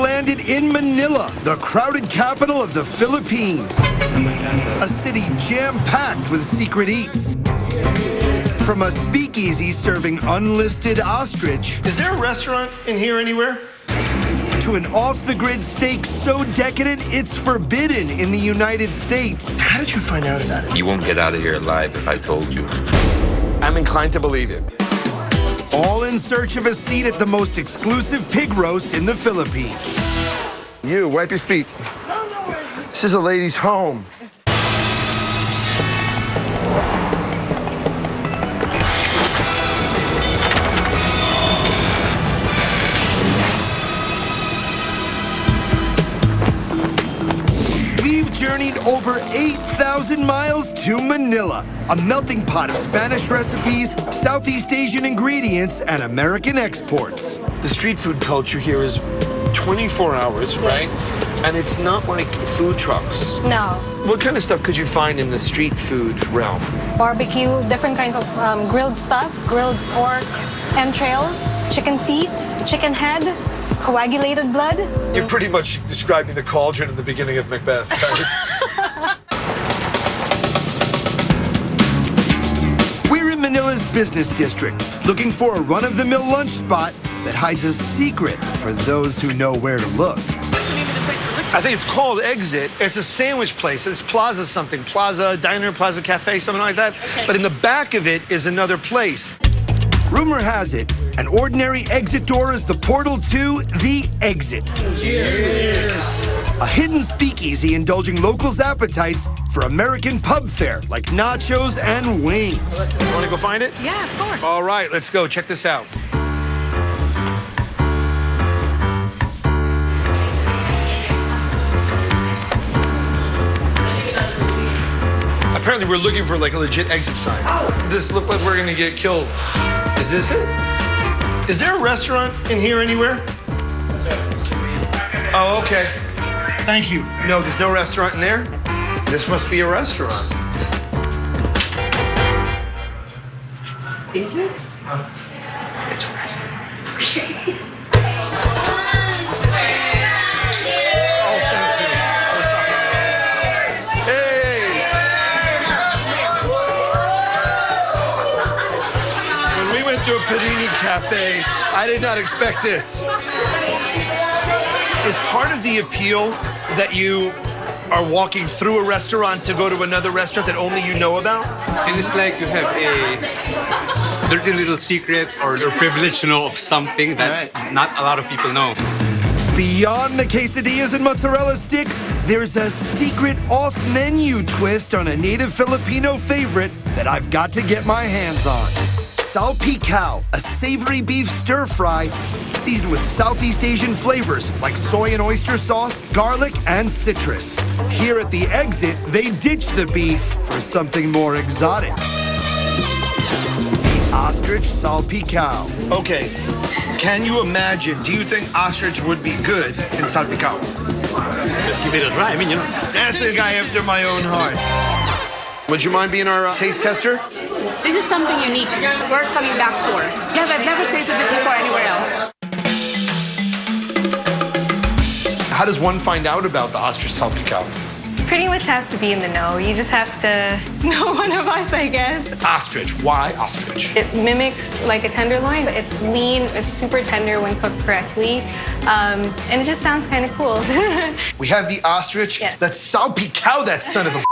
landed in Manila, the crowded capital of the Philippines. A city jam-packed with secret eats. From a speakeasy serving unlisted ostrich. Is there a restaurant in here anywhere? To an off-the-grid steak so decadent it's forbidden in the United States. How did you find out about it? You won't get out of here alive if I told you. I'm inclined to believe it. All in search of a seat at the most exclusive pig roast in the Philippines. You, wipe your feet. This is a lady's home. Journeyed over 8,000 miles to Manila, a melting pot of Spanish recipes, Southeast Asian ingredients, and American exports. The street food culture here is 24 hours, right? And it's not like food trucks. No. What kind of stuff could you find in the street food realm? Barbecue, different kinds of grilled stuff, grilled pork, entrails, chicken feet, chicken head, coagulated blood. You're pretty much describing the cauldron in the beginning of Macbeth, right? We're in Manila's business district, looking for a run-of-the-mill lunch spot that hides a secret for those who know where to look. I think it's called Exit. It's a sandwich place. It's Plaza something. Plaza Diner, Plaza Cafe, something like that. Okay. But in the back of it is another place. Rumor has it, an ordinary exit door is the portal to the Exit. Cheers. A hidden speakeasy indulging locals' appetites for American pub fare like nachos and wings. You want to go find it? Yeah, of course. All right, let's go. Check this out. Apparently, we're looking for like a legit exit sign. This looks like we're gonna get killed. Is this it? Is there a restaurant in here anywhere? Oh, okay. Thank you. No, there's no restaurant in there. This must be a restaurant. Is it? It's a restaurant. Okay. Oh, thank you. Hey! When we went to a panini cafe, I did not expect this. Is part of the appeal that you are walking through a restaurant to go to another restaurant that only you know about? And it's like you have a dirty little secret or privilege to know of something that not a lot of people know. Beyond the quesadillas and mozzarella sticks, there's a secret off-menu twist on a native Filipino favorite that I've got to get my hands on. Salpicao, a savory beef stir-fry seasoned with Southeast Asian flavors like soy and oyster sauce, garlic, and citrus. Here at the Exit, they ditch the beef for something more exotic. The ostrich salpicao. Okay, can you imagine, do you think ostrich would be good in salpicao? Let's give it a try. I mean, you know. That's a guy after my own heart. Would you mind being our taste tester? This is something unique. We're coming back for. Yeah, I've never tasted this before anywhere else. How does one find out about the ostrich salpicao? You pretty much have to be in the know. You just have to know one of us, I guess. Ostrich. Why ostrich? It mimics like a tenderloin. It's lean, it's super tender when cooked correctly, and it just sounds kind of cool. We have the ostrich. Yes. Let's salpicao that son of a...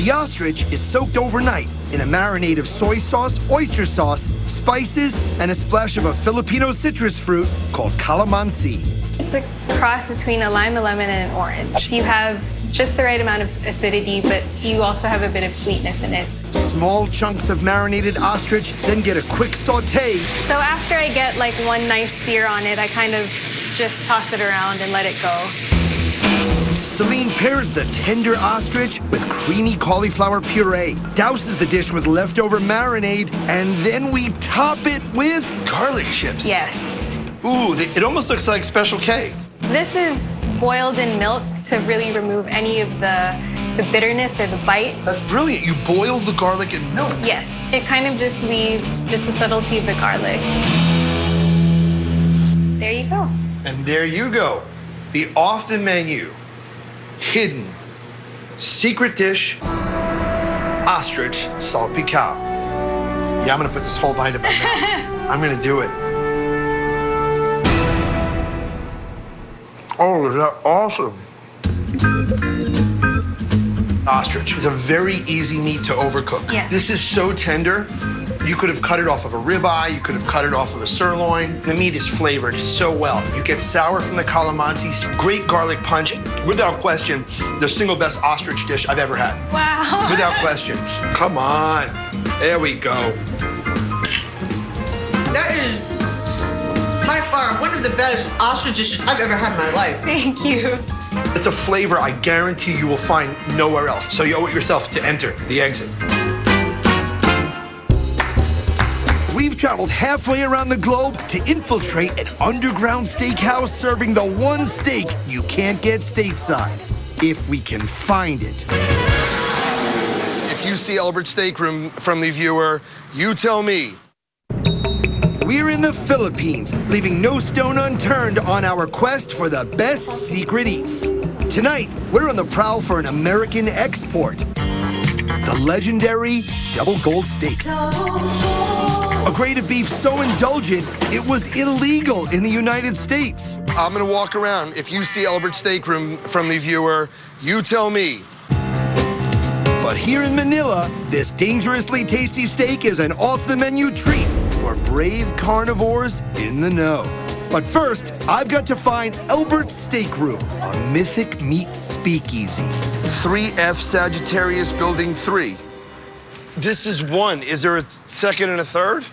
The ostrich is soaked overnight in a marinade of soy sauce, oyster sauce, spices, and a splash of a Filipino citrus fruit called calamansi. It's a cross between a lime, a lemon, and an orange. You have just the right amount of acidity, but you also have a bit of sweetness in it. Small chunks of marinated ostrich then get a quick saute. So after I get like one nice sear on it, I kind of just toss it around and let it go. Celine pairs the tender ostrich with creamy cauliflower puree, douses the dish with leftover marinade, and then we top it with... garlic chips. Yes. Ooh, it almost looks like Special K. This is boiled in milk to really remove any of the bitterness or the bite. That's brilliant. You boil the garlic in milk. Yes. It kind of just leaves just the subtlety of the garlic. There you go. And there you go. The off the menu, hidden, secret dish, ostrich salpicao. Yeah, I'm gonna put this whole bite in my mouth. I'm gonna do it. Oh, is that awesome? Ostrich is a very easy meat to overcook. Yes. This is so tender. You could have cut it off of a ribeye, you could have cut it off of a sirloin. The meat is flavored so well. You get sour from the calamansi, great garlic punch. Without question, the single best ostrich dish I've ever had. Wow. Without question. Come on. There we go. That is by far one of the best ostrich dishes I've ever had in my life. Thank you. It's a flavor I guarantee you will find nowhere else. So you owe it yourself to enter the exit. We've traveled halfway around the globe to infiltrate an underground steakhouse serving the one steak you can't get stateside, if we can find it. If you see Albert Steakroom, friendly viewer, you tell me. We're in the Philippines, leaving no stone unturned on our quest for the best secret eats. Tonight, we're on the prowl for an American export, the legendary double gold steak. A grade of beef so indulgent, it was illegal in the United States. I'm gonna walk around. If you see Albert Steakroom, friendly viewer, you tell me. But here in Manila, this dangerously tasty steak is an off-the-menu treat for brave carnivores in the know. But first, I've got to find Albert's Steakroom, a mythic meat speakeasy. 3F Sagittarius Building 3. This is 1. Is there a second and a third?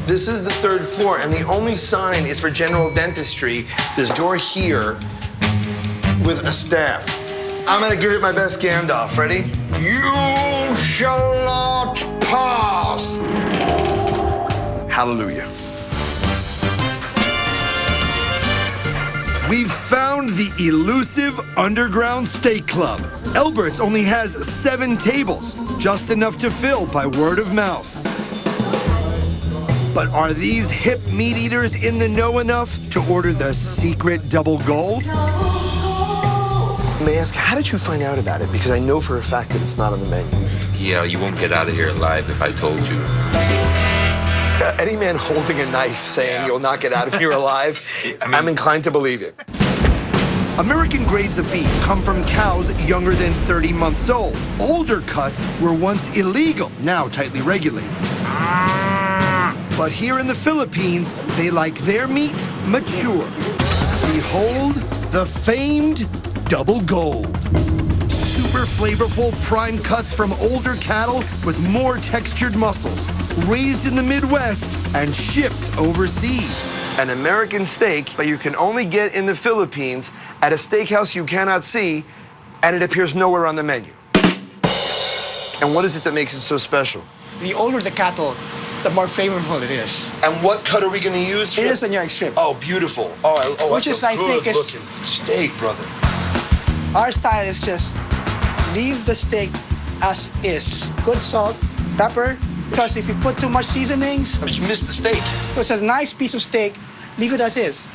This is the 3rd floor, and the only sign is for general dentistry. There's a door here with a staff. I'm gonna give it my best Gandalf. Ready? You shall not pass. Hallelujah. We've found the elusive Underground Steak Club. Albert's only has 7 tables, just enough to fill by word of mouth. But are these hip meat eaters in the know enough to order the secret double gold? May I ask, how did you find out about it? Because I know for a fact that it's not on the menu. Yeah, you won't get out of here alive if I told you. Any man holding a knife saying you'll not get out of here alive, I'm inclined to believe it. American grades of beef come from cows younger than 30 months old. Older cuts were once illegal, now tightly regulated. But here in the Philippines, they like their meat mature. Behold the famed double gold. Super flavorful prime cuts from older cattle with more textured muscles, raised in the Midwest and shipped overseas. An American steak, but you can only get in the Philippines at a steakhouse you cannot see, and it appears nowhere on the menu. And what is it that makes it so special? The older the cattle, the more flavorful it is. And what cut are we going to use? It is a New strip. Oh, beautiful. Which is, I think, is looking steak, brother. Our style is just leave the steak as is. Good salt, pepper, because if you put too much seasonings, You missed the steak. it's a nice piece of steak, leave it as is.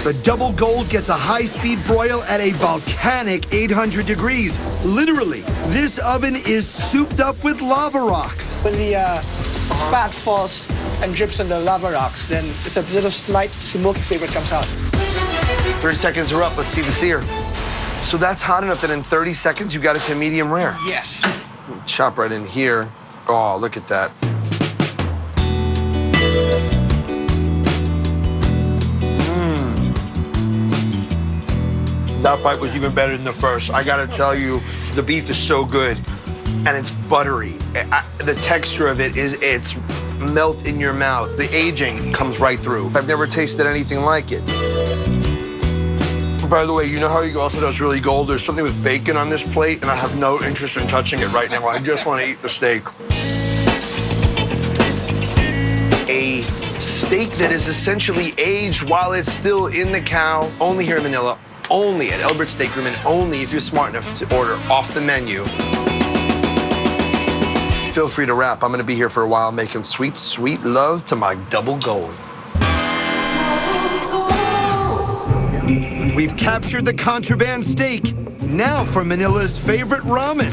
The double gold gets a high-speed broil at a volcanic 800 degrees. Literally, this oven is souped up with lava rocks. When the fat falls and drips on the lava rocks, then it's a little slight smoky flavor comes out. 30 seconds are up. Let's see the sear. So that's hot enough that in 30 seconds you got it to medium rare. Yes. Chop right in here. Oh, look at that. That bite was even better than the first. I gotta tell you, the beef is so good, and it's buttery. The texture of it is, it's melt in your mouth. The aging comes right through. I've never tasted anything like it. By the way, you know how you also does really gold? There's something with bacon on this plate, and I have no interest in touching it right now. I just want to eat the steak. A steak that is essentially aged while it's still in the cow, only here in Manila, only at Albert's Steakroom, and only if you're smart enough to order off the menu. Feel free to wrap. I'm gonna be here for a while making sweet, sweet love to my double gold. We've captured the contraband steak. Now for Manila's favorite ramen.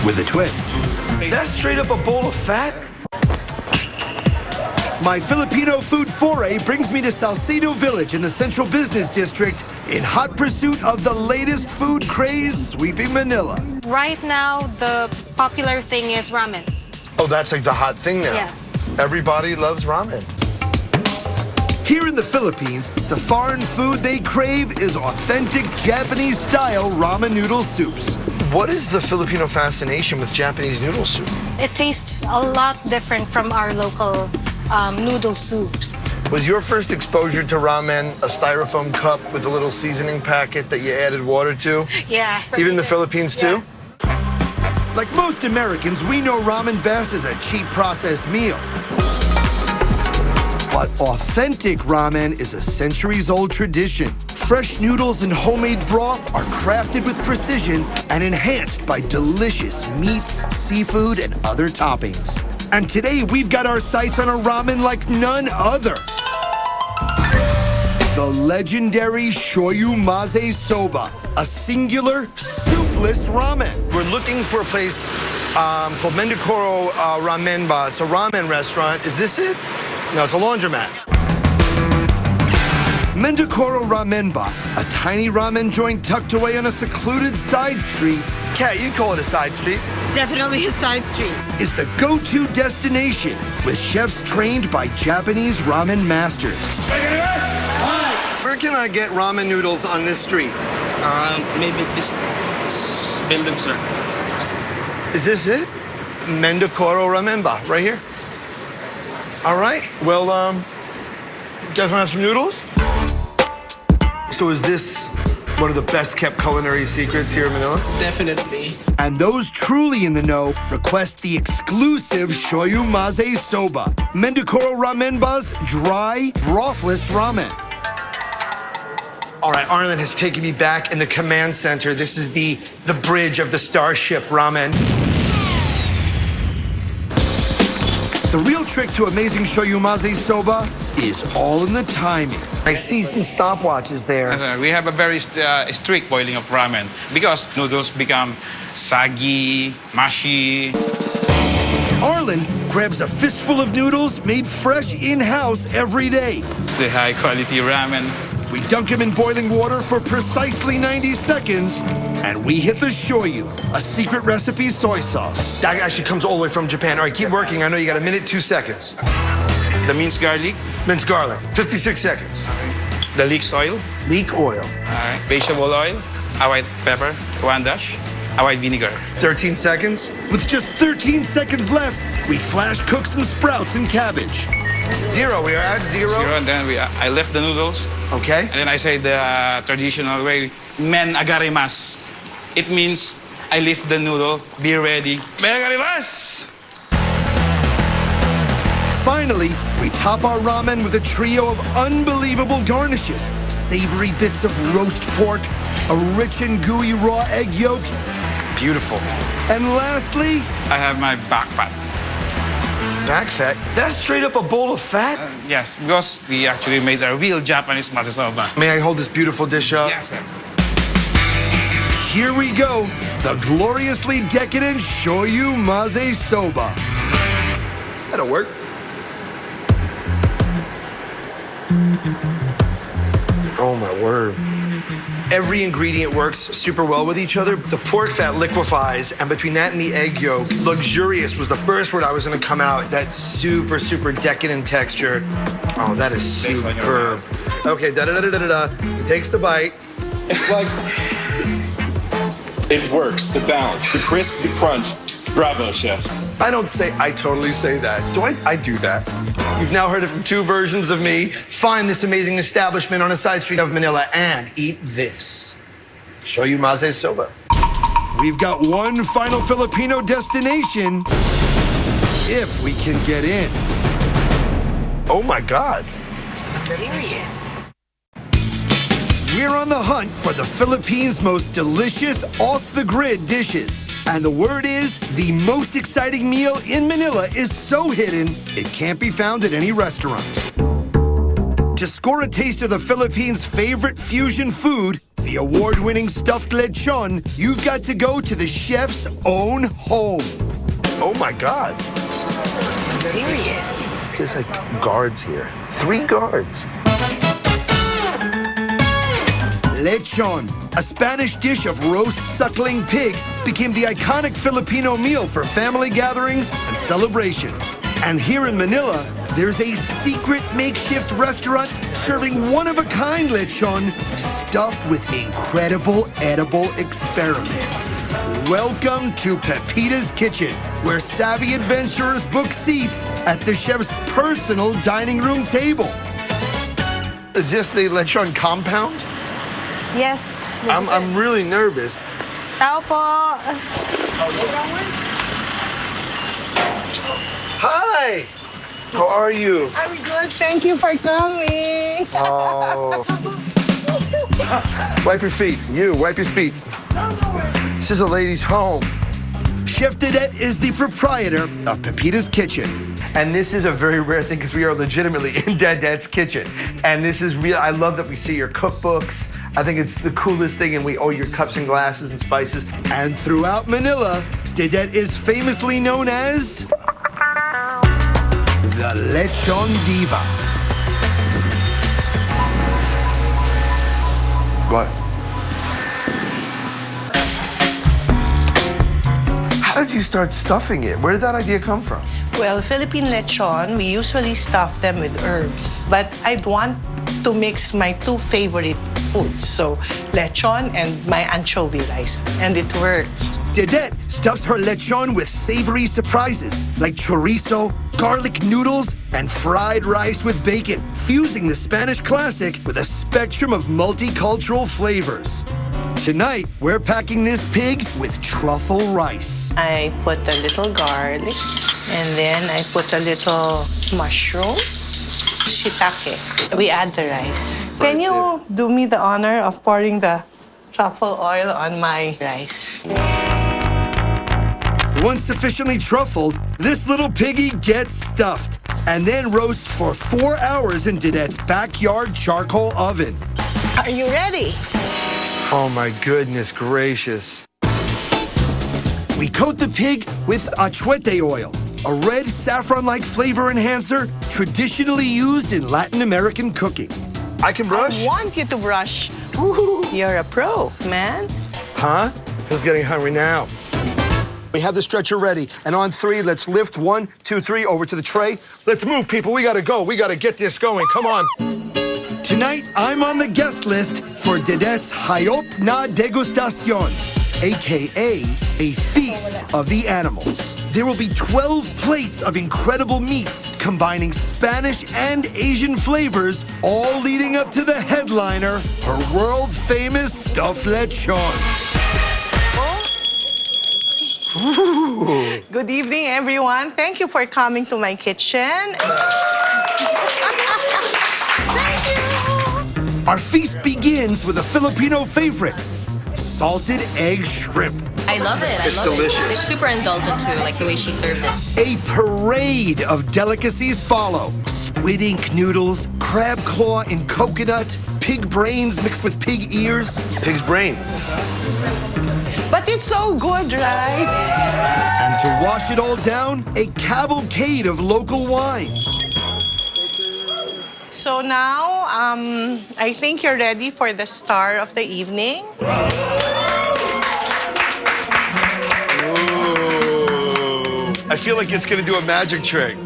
With a twist. That's straight up a bowl of fat? My Filipino food foray brings me to Salcedo Village in the Central Business District in hot pursuit of the latest food craze sweeping Manila. Right now, the popular thing is ramen. Oh, that's like the hot thing now. Yes. Everybody loves ramen. Here in the Philippines, the foreign food they crave is authentic Japanese-style ramen noodle soups. What is the Filipino fascination with Japanese noodle soup? It tastes a lot different from our local noodle soups. Was your first exposure to ramen a styrofoam cup with a little seasoning packet that you added water to? Yeah. Even the Philippines too? Like most Americans, we know ramen best as a cheap processed meal. But authentic ramen is a centuries-old tradition. Fresh noodles and homemade broth are crafted with precision and enhanced by delicious meats, seafood, and other toppings. And today, we've got our sights on a ramen like none other. The legendary Shoyu Maze Soba, a singular, soupless ramen. We're looking for a place called Mendokoro Ramenba. It's a ramen restaurant. Is this it? No, it's a laundromat. Mendokoro Ramenba, a tiny ramen joint tucked away on a secluded side street. Kat, you'd call it a side street. Definitely a side street. Is the go-to destination with chefs trained by Japanese ramen masters. Where can I get ramen noodles on this street? Maybe this building, sir. Is this it? Mendokoro Ramenba, right here. All right. Well, you guys want to have some noodles? So is this one of the best kept culinary secrets here in Manila? Definitely. And those truly in the know request the exclusive Shoyu Maze Soba, Mendokoro Ramenba's dry, brothless ramen. All right, Arlen has taken me back in the command center. This is the bridge of the Starship Ramen. The real trick to amazing Shoyu Maze Soba is all in the timing. I see some stopwatches there. We have a very strict boiling of ramen because noodles become saggy, mushy. Arlen grabs a fistful of noodles made fresh in-house every day. It's the high quality ramen. We dunk them in boiling water for precisely 90 seconds, and we hit the shoyu, a secret recipe soy sauce. That actually comes all the way from Japan. All right, keep working. I know you got a minute, 2 seconds. The minced garlic. Minced garlic, 56 seconds. The leek oil. Leek oil. All right. Vegetable oil. A white pepper. 1 dash. A white vinegar. 13 seconds. With just 13 seconds left, we flash cook some sprouts and cabbage. 0, we are at 0. And then I left the noodles. Okay. And then I say the traditional way, men agarimas. It means I lift the noodle, be ready. Men agarimas! Finally, we top our ramen with a trio of unbelievable garnishes. Savory bits of roast pork, a rich and gooey raw egg yolk. Beautiful. And lastly, I have my back fat. Back fat? That's straight up a bowl of fat? Yes, because we actually made a real Japanese masasoba. May I hold this beautiful dish up? Yes, yes. Here we go, the gloriously decadent Shoyu Maze Soba. That'll work. Oh my word. Every ingredient works super well with each other. The pork fat liquefies, and between that and the egg yolk, luxurious was the first word I was gonna come out. That super, super decadent texture. Oh, that is superb. Okay, da-da-da-da-da-da. He takes the bite. It's like, it works, the balance, the crisp, the crunch. Bravo, chef. I totally say that. I do that. You've now heard it from 2 versions of me. Find this amazing establishment on a side street of Manila and eat this. Shoyu Maze Soba. We've got one final Filipino destination, if we can get in. Oh my God. Serious. We're on the hunt for the Philippines' most delicious off-the-grid dishes. And the word is, the most exciting meal in Manila is so hidden, it can't be found at any restaurant. To score a taste of the Philippines' favorite fusion food, the award-winning stuffed lechon, you've got to go to the chef's own home. Oh my God. Serious. There's like guards here. 3 guards. Lechon, a Spanish dish of roast suckling pig, became the iconic Filipino meal for family gatherings and celebrations. And here in Manila, there's a secret makeshift restaurant serving one-of-a-kind lechon stuffed with incredible edible experiments. Welcome to Pepita's Kitchen, where savvy adventurers book seats at the chef's personal dining room table. Is this the lechon compound? Yes. I'm really nervous. Tao po. Hi! How are you? I'm good. Thank you for coming. Oh. Wipe your feet. You, wipe your feet. This is a lady's home. Chef Dedette is the proprietor of Pepita's Kitchen. And this is a very rare thing because we are legitimately in Dedette's kitchen. And this is real. I love that we see your cookbooks. I think it's the coolest thing, and we owe your cups and glasses and spices. And throughout Manila, Dedette is famously known as the Lechon Diva. What? How did you start stuffing it? Where did that idea come from? Well, Philippine lechon, we usually stuff them with herbs. But I'd want to mix my 2 favorite foods. So, lechon and my anchovy rice. And it worked. Dedette stuffs her lechon with savory surprises like chorizo, garlic noodles, and fried rice with bacon, fusing the Spanish classic with a spectrum of multicultural flavors. Tonight, we're packing this pig with truffle rice. I put a little garlic, and then I put a little mushrooms, shiitake. We add the rice. Can you do me the honor of pouring the truffle oil on my rice? Once sufficiently truffled, this little piggy gets stuffed and then roasts for 4 hours in Dedette's backyard charcoal oven. Are you ready? Oh my goodness gracious. We coat the pig with achuete oil, a red saffron-like flavor enhancer traditionally used in Latin American cooking. I can brush? I want you to brush. Ooh, you're a pro, man. Huh? Who's getting hungry now? We have the stretcher ready, and on 3, let's lift 1, 2, 3 over to the tray. Let's move, people. We gotta go. We gotta get this going. Come on. Tonight, I'm on the guest list for Dedette's Hayop na Degustacion, a.k.a. a feast of the animals. There will be 12 plates of incredible meats combining Spanish and Asian flavors, all leading up to the headliner, her world-famous stuffed lechon. Ooh. Good evening, everyone. Thank you for coming to my kitchen. Thank you. Our feast begins with a Filipino favorite, salted egg shrimp. I love it. It's delicious. It's super indulgent too, like the way she served it. A parade of delicacies follow. Squid ink noodles, crab claw in coconut, pig brains mixed with pig ears. Pig's brain. But it's so good, right? And to wash it all down, a cavalcade of local wines. So now, I think you're ready for the star of the evening. I feel like it's gonna do a magic trick.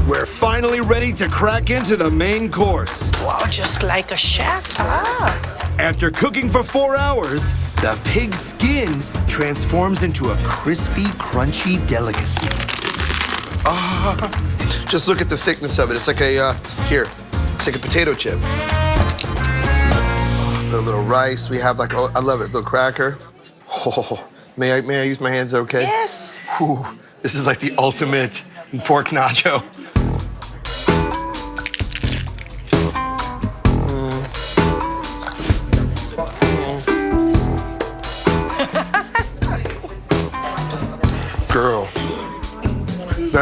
We're finally ready to crack into the main course. Wow, just like a chef, huh? After cooking for 4 hours, the pig's skin transforms into a crispy, crunchy delicacy. Just look at the thickness of it. It's like a, here, it's like a potato chip. A little rice. We have like, oh, I love it, little cracker. Oh, may I use my hands okay? Yes. Whew, this is like the ultimate pork nacho.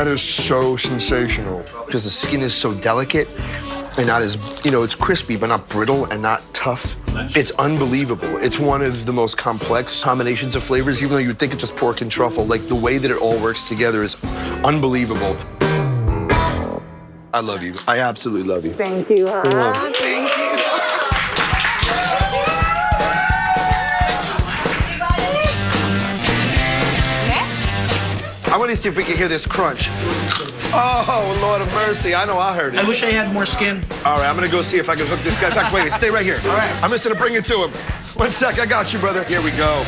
That is so sensational. Because the skin is so delicate and not as, it's crispy, but not brittle and not tough. It's unbelievable. It's one of the most complex combinations of flavors, even though you'd think it's just pork and truffle. Like, the way that it all works together is unbelievable. I love you. I absolutely love you. Thank you, huh? Thank you. I want to see if we can hear this crunch. Oh, Lord of mercy. I know I heard it. I wish I had more skin. All right, I'm going to go see if I can hook this guy. In fact, wait, stay right here. All right. I'm just going to bring it to him. 1 sec, I got you, brother. Here we go.